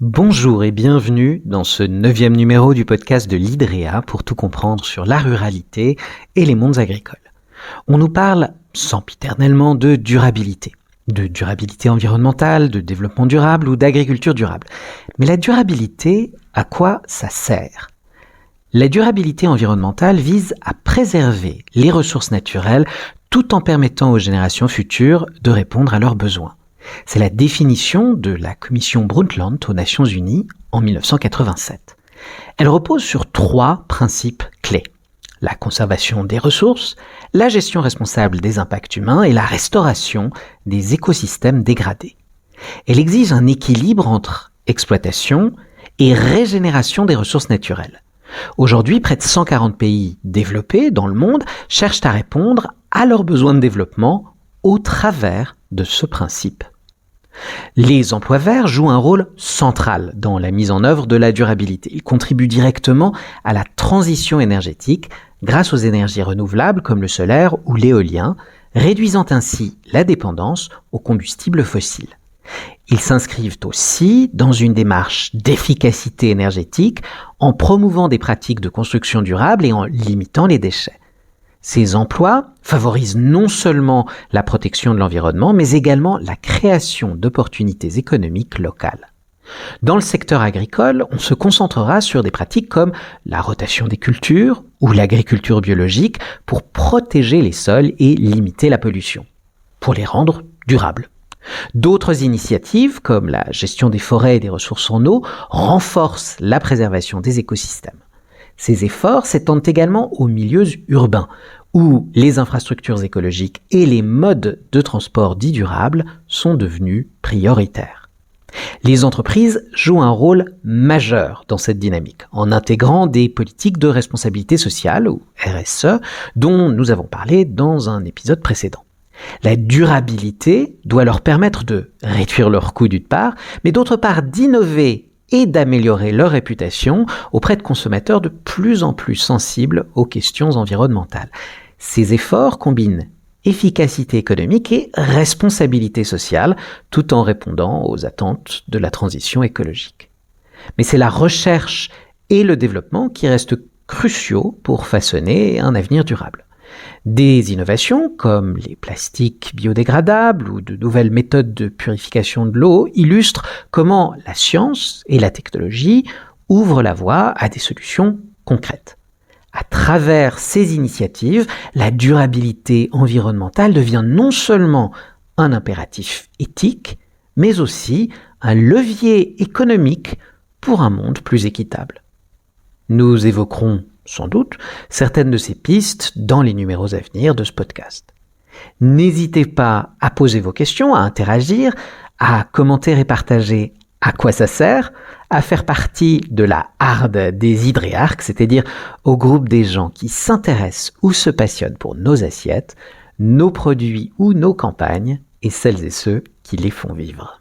Bonjour et bienvenue dans ce 9e numéro du podcast de l'IDREA pour tout comprendre sur la ruralité et les mondes agricoles. On nous parle sempiternellement de durabilité environnementale, de développement durable ou d'agriculture durable. Mais la durabilité, à quoi ça sert ? La durabilité environnementale vise à préserver les ressources naturelles tout en permettant aux générations futures de répondre à leurs besoins. C'est la définition de la commission Brundtland aux Nations Unies en 1987. Elle repose sur 3 principes clés. La conservation des ressources, la gestion responsable des impacts humains et la restauration des écosystèmes dégradés. Elle exige un équilibre entre exploitation et régénération des ressources naturelles. Aujourd'hui, près de 140 pays développés dans le monde cherchent à répondre à leurs besoins de développement au travers de ce principe. Les emplois verts jouent un rôle central dans la mise en œuvre de la durabilité. Ils contribuent directement à la transition énergétique grâce aux énergies renouvelables comme le solaire ou l'éolien, réduisant ainsi la dépendance aux combustibles fossiles. Ils s'inscrivent aussi dans une démarche d'efficacité énergétique en promouvant des pratiques de construction durable et en limitant les déchets. Ces emplois favorisent non seulement la protection de l'environnement, mais également la création d'opportunités économiques locales. Dans le secteur agricole, on se concentrera sur des pratiques comme la rotation des cultures ou l'agriculture biologique pour protéger les sols et limiter la pollution, pour les rendre durables. D'autres initiatives, comme la gestion des forêts et des ressources en eau, renforcent la préservation des écosystèmes. Ces efforts s'étendent également aux milieux urbains, où les infrastructures écologiques et les modes de transport dits durables sont devenus prioritaires. Les entreprises jouent un rôle majeur dans cette dynamique, en intégrant des politiques de responsabilité sociale, ou RSE, dont nous avons parlé dans un épisode précédent. La durabilité doit leur permettre de réduire leurs coûts d'une part, mais d'autre part d'innover et d'améliorer leur réputation auprès de consommateurs de plus en plus sensibles aux questions environnementales. Ces efforts combinent efficacité économique et responsabilité sociale, tout en répondant aux attentes de la transition écologique. Mais c'est la recherche et le développement qui restent cruciaux pour façonner un avenir durable. Des innovations comme les plastiques biodégradables ou de nouvelles méthodes de purification de l'eau illustrent comment la science et la technologie ouvrent la voie à des solutions concrètes. À travers ces initiatives, la durabilité environnementale devient non seulement un impératif éthique, mais aussi un levier économique pour un monde plus équitable. Nous évoquerons sans doute certaines de ces pistes dans les numéros à venir de ce podcast. N'hésitez pas à poser vos questions, à interagir, à commenter et partager à quoi ça sert, à faire partie de la harde des hydréarques, c'est-à-dire au groupe des gens qui s'intéressent ou se passionnent pour nos assiettes, nos produits ou nos campagnes, et celles et ceux qui les font vivre.